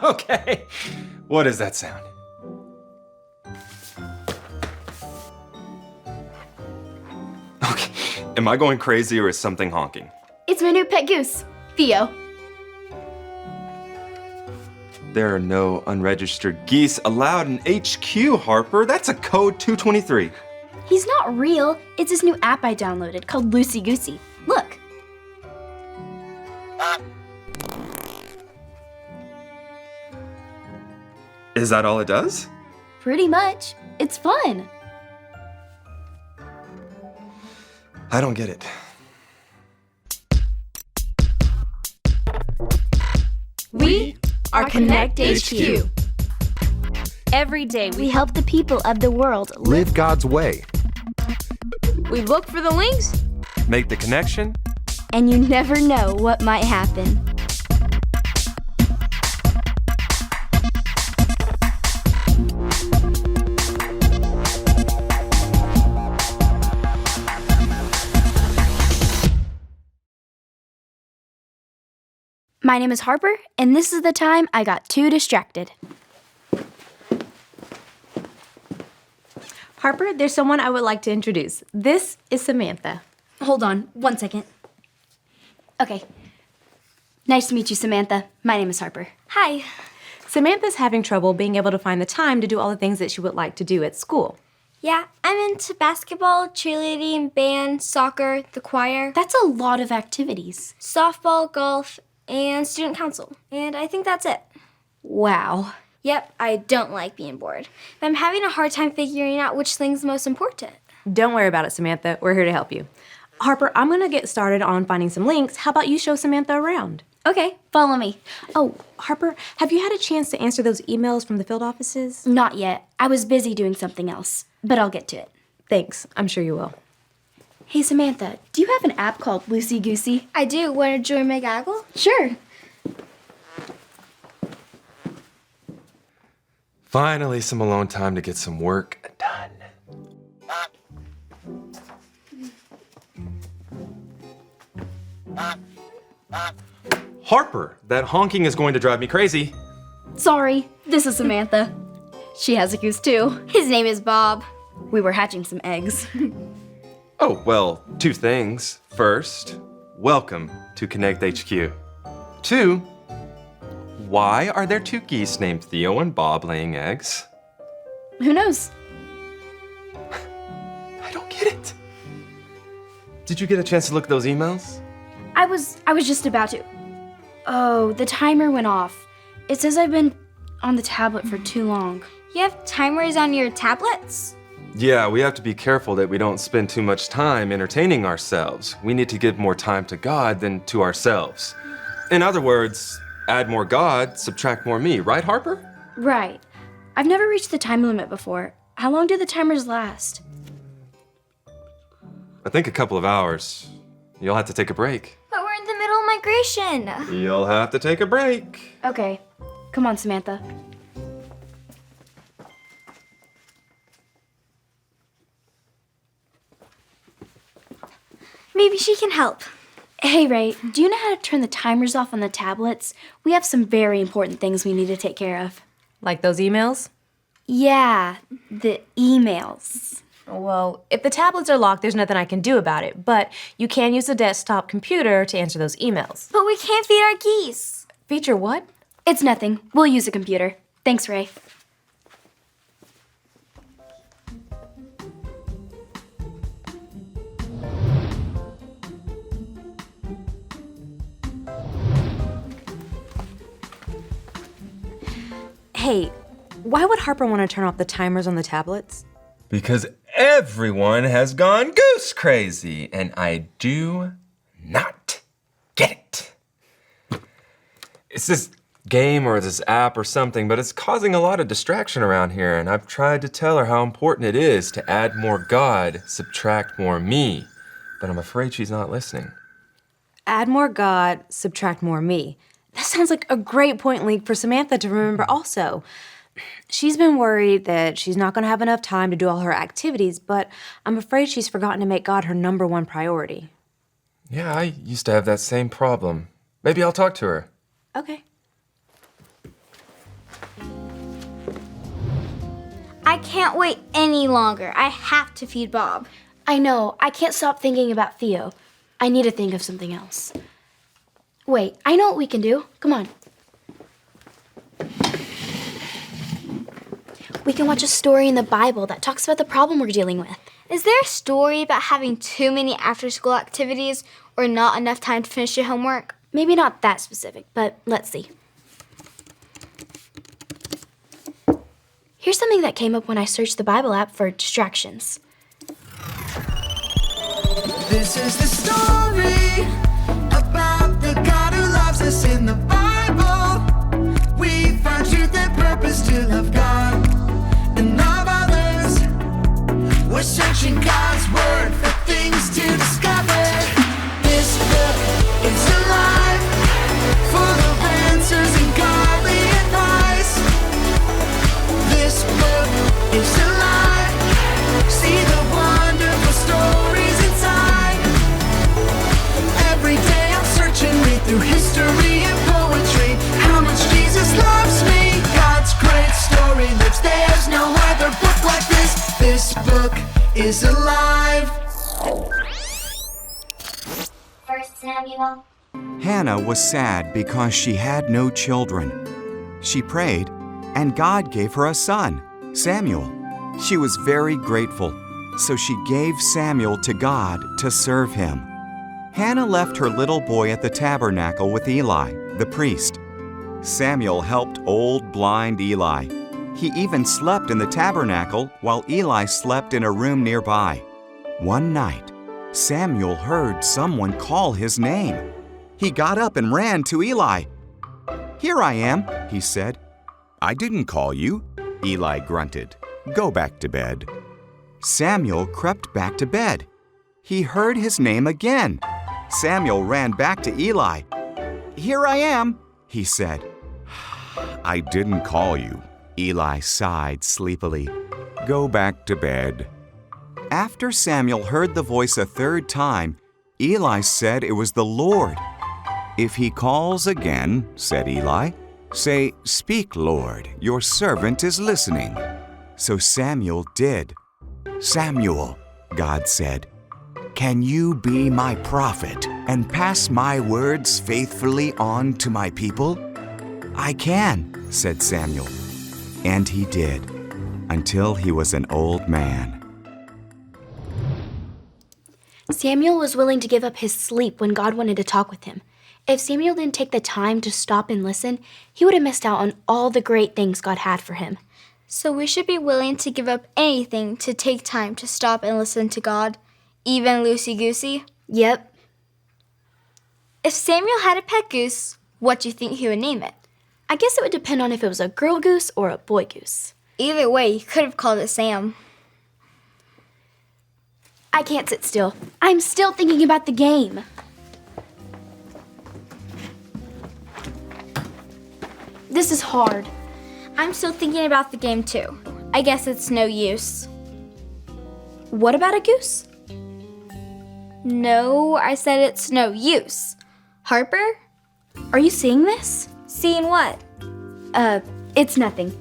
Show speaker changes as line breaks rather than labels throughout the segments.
Okay. What is that sound? Okay. Am I going crazy or is something honking?
It's my new pet goose, Theo.
There are no unregistered geese allowed in HQ, Harper. That's a code 223.
He's not real. It's this new app I downloaded called Loosey Goosey. Look.
Is that all it does?
Pretty much. It's fun.
I don't get it.
We are Connect HQ. Every day
We help the people of the world
Live God's way.
we look for the links.
Make the connection.
and you never know what might happen. My name is Harper, and this is the time I got too distracted.
Harper, there's someone I would like to introduce. This is Samantha.
Hold on, 1 second. Okay. Nice to meet you, Samantha. My name is Harper.
Hi.
Samantha's having trouble being able to find the time to do all the things that she would like to do at school.
Yeah, I'm into basketball, cheerleading, band, soccer, the choir,
That's a lot of activities.
softball, golf, and student council. And I think that's it.
Wow.
Yep, I don't like being bored. But I'm having a hard time figuring out which thing's most important.
Don't worry about it, Samantha. We're here to help you. Harper, I'm going to get started on finding some links. How about you show Samantha around?
Okay, follow me.
Oh, Harper, have you had a chance to answer those emails from the field offices?
Not yet. I was busy doing something else, but I'll get to it.
Thanks. I'm sure you will.
Hey, Samantha, do you have an app called Loosey Goosey?
I do. Want to join my gaggle?
Sure.
Finally, some alone time to get some work done. Harper, that honking is going to drive me crazy.
Sorry, this is Samantha. She has a goose too.
His name is Bob.
We were hatching some eggs.
Oh, well, two things. First, welcome to Connect HQ. Two, why are there two geese named Theo and Bob laying eggs?
Who knows?
I don't get it. Did you get a chance to look at those emails?
I was just about to. Oh, the timer went off. It says I've been on the tablet for too long.
You have timers on your tablets?
Yeah, we have to be careful that we don't spend too much time entertaining ourselves. We need to give more time to God than to ourselves. In other words, add more God, subtract more me, right, Harper?
Right. I've never reached the time limit before. How long do the timers last?
I think a couple of hours. You'll have to take a break.
But we're in the middle of migration.
You'll have to take a break.
Okay. Come on, Samantha.
Maybe she can help.
Hey, Ray, do you know how to turn the timers off on the tablets? We have some very important things we need to take care of.
Like those emails?
Yeah, the emails.
Well, if the tablets are locked, there's nothing I can do about it, but you can use a desktop computer to answer those emails.
But we can't feed our geese.
Feature what?
It's nothing. We'll use a computer. Thanks, Ray.
Hey, why would Harper want to turn off the timers on the tablets?
Because everyone has gone goose crazy, and I do not get it. It's this game or this app or something, but it's causing a lot of distraction around here, and I've tried to tell her how important it is to add more God, subtract more me, but I'm afraid she's not listening.
Add more God, subtract more me. That sounds like a great point link for Samantha to remember also. She's been worried that she's not going to have enough time to do all her activities, but I'm afraid she's forgotten to make God her #1 priority.
Yeah, I used to have that same problem. Maybe I'll talk to her.
Okay.
I can't wait any longer. I have to feed Bob.
I know, I can't stop thinking about Theo. I need to think of something else. Wait, I know what we can do. Come on. We can watch a story in the Bible that talks about the problem we're dealing with.
Is there a story about having too many after-school activities or not enough time to finish your homework?
Maybe not that specific, but let's see. Here's something that came up when I searched the Bible app for distractions.
This is the story about the God who loves us in the Bible. We found truth and purpose to love God and love others. We're searching God's word for things to discover. This book is alive, full of answers and godly advice. This book is alive. See the wonderful stories inside. Every day I'm searching, read through history and poetry. How much Jesus loves me. God's great story lives. There's no other book like this. This book is alive.
1 Samuel.
Hannah was sad because she had no children. She prayed, and God gave her a son, Samuel. She was very grateful, so she gave Samuel to God to serve him. Hannah left her little boy at the tabernacle with Eli, the priest. Samuel helped old blind Eli. He even slept in the tabernacle while Eli slept in a room nearby. One night, Samuel heard someone call his name. He got up and ran to Eli. "Here I am," he said. "I didn't call you," Eli grunted. "Go back to bed." Samuel crept back to bed. He heard his name again. Samuel ran back to Eli. "Here I am," he said. "I didn't call you," Eli sighed sleepily. "Go back to bed." After Samuel heard the voice a third time, Eli said it was the Lord. "If he calls again," said Eli, "say, 'Speak, Lord, your servant is listening.'" So Samuel did. "Samuel," God said, "can you be my prophet and pass my words faithfully on to my people?" "I can," said Samuel. And he did, until he was an old man.
Samuel was willing to give up his sleep when God wanted to talk with him. If Samuel didn't take the time to stop and listen, he would have missed out on all the great things God had for him.
So we should be willing to give up anything to take time to stop and listen to God, even loosey-goosey.
Yep.
If Samuel had a pet goose, what do you think he would name it?
I guess it would depend on if it was a girl goose or a boy goose.
Either way, he could have called it Sam.
I can't sit still. I'm still thinking about the game. This is hard.
I'm still thinking about the game too. I guess it's no use.
What about a goose?
No, I said it's no use. Harper?
Are you seeing this?
Seeing what?
It's nothing.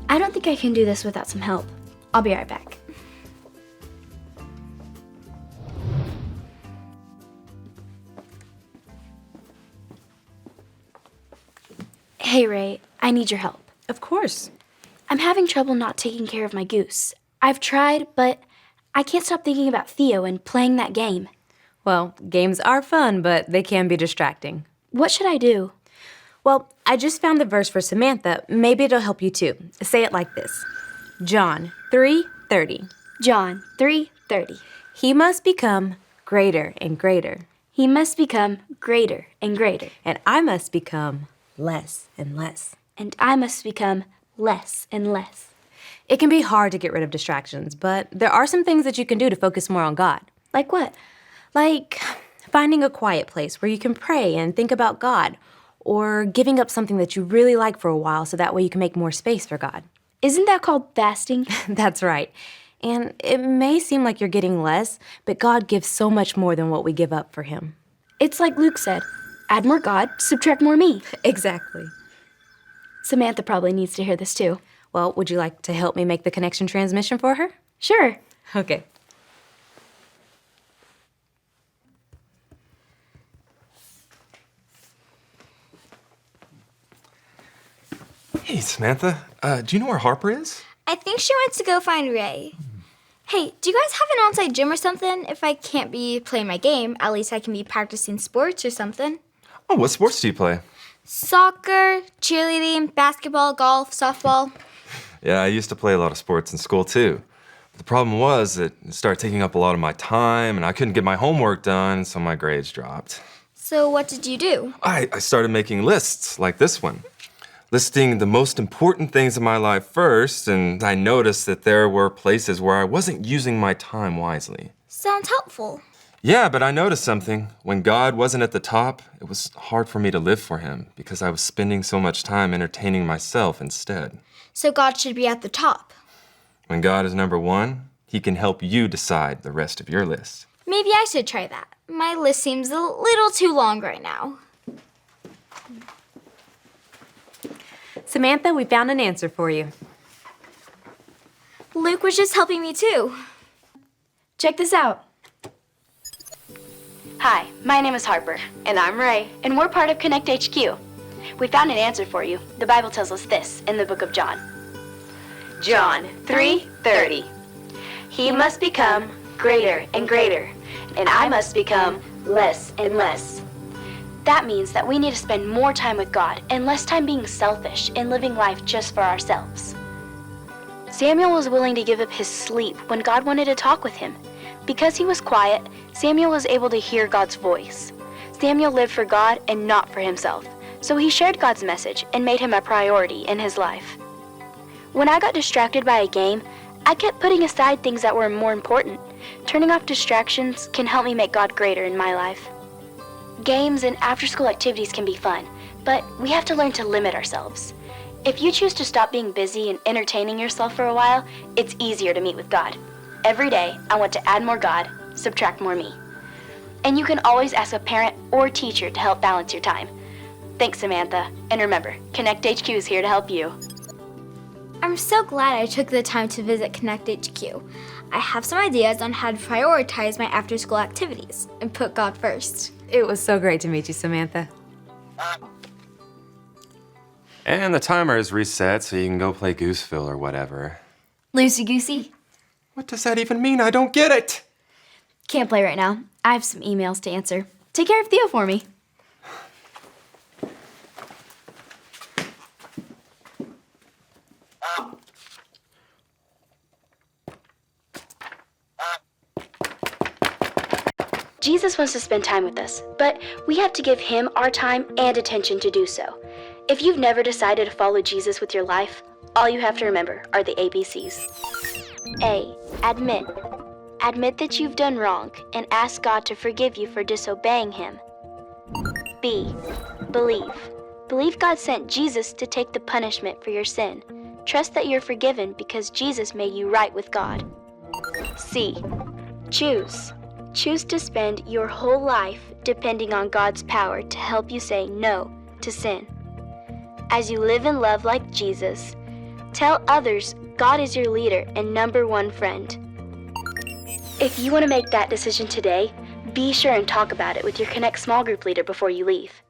I don't think I can do this without some help. I'll be right back. Hey, Ray, I need your help.
Of course.
I'm having trouble not taking care of my goose. I've tried, but I can't stop thinking about Theo and playing that game.
Well, games are fun, but they can be distracting.
What should I do?
Well, I just found the verse for Samantha. Maybe it'll help you too. Say it like this. John 3:30.
John 3:30.
He must become greater and greater,
He must become greater and greater,
and I must become less and less.
and I must become less and less.
It can be hard to get rid of distractions, but there are some things that you can do to focus more on God.
Like what?
Like finding a quiet place where you can pray and think about God, or giving up something that you really like for a while so that way you can make more space for God.
Isn't that called fasting?
That's right. And it may seem like you're getting less, but God gives so much more than what we give up for Him.
It's like Luke said, add more God, subtract more me.
Exactly.
Samantha probably needs to hear this too.
Well, would you like to help me make the connection transmission for her?
Sure.
Okay.
Hey, Samantha, do you know where Harper is?
I think she went to go find Ray. Hey, do you guys have an on-site gym or something? If I can't be playing my game, at least I can be practicing sports or something.
Oh, what sports do you play?
Soccer, cheerleading, basketball, golf, softball.
Yeah, I used to play a lot of sports in school too. But the problem was that it started taking up a lot of my time and I couldn't get my homework done, so my grades dropped.
So what did you do?
I started making lists like this one, listing the most important things in my life first, and I noticed that there were places where I wasn't using my time wisely.
Sounds helpful.
Yeah, but I noticed something. When God wasn't at the top, it was hard for me to live for him because I was spending so much time entertaining myself instead.
So God should be at the top.
When God is number one, he can help you decide the rest of your list.
Maybe I should try that. My list seems a little too long right now.
Samantha, we found an answer for you.
Luke was just helping me too.
Check this out. Hi, my name is Harper.
And I'm Ray.
And we're part of Connect HQ. We found an answer for you. The Bible tells us this in the book of John. John 3:30. He must become greater and greater, and I must become less and less. That means that we need to spend more time with God and less time being selfish and living life just for ourselves. Samuel was willing to give up his sleep when God wanted to talk with him. Because he was quiet, Samuel was able to hear God's voice. Samuel lived for God and not for himself, so he shared God's message and made him a priority in his life. When I got distracted by a game, I kept putting aside things that were more important. Turning off distractions can help me make God greater in my life. Games and after-school activities can be fun, but we have to learn to limit ourselves. If you choose to stop being busy and entertaining yourself for a while, it's easier to meet with God. Every day, I want to add more God, subtract more me. And you can always ask a parent or teacher to help balance your time. Thanks, Samantha. And remember, Connect HQ is here to help you.
I'm so glad I took the time to visit Connect HQ. I have some ideas on how to prioritize my after-school activities and put God first.
It was so great to meet you, Samantha.
And the timer is reset so you can go play Gooseville or whatever.
Loosey Goosey.
What does that even mean? I don't get it.
Can't play right now. I have some emails to answer. Take care of Theo for me. Jesus wants to spend time with us, but we have to give him our time and attention to do so. If you've never decided to follow Jesus with your life, all you have to remember are the ABCs. A. Admit. Admit that you've done wrong and ask God to forgive you for disobeying him. B. Believe. Believe God sent Jesus to take the punishment for your sin. Trust that you're forgiven because Jesus made you right with God. C. Choose. Choose to spend your whole life depending on God's power to help you say no to sin. As you live and love like Jesus, tell others God is your leader and number one friend. If you want to make that decision today, be sure and talk about it with your Connect small group leader before you leave.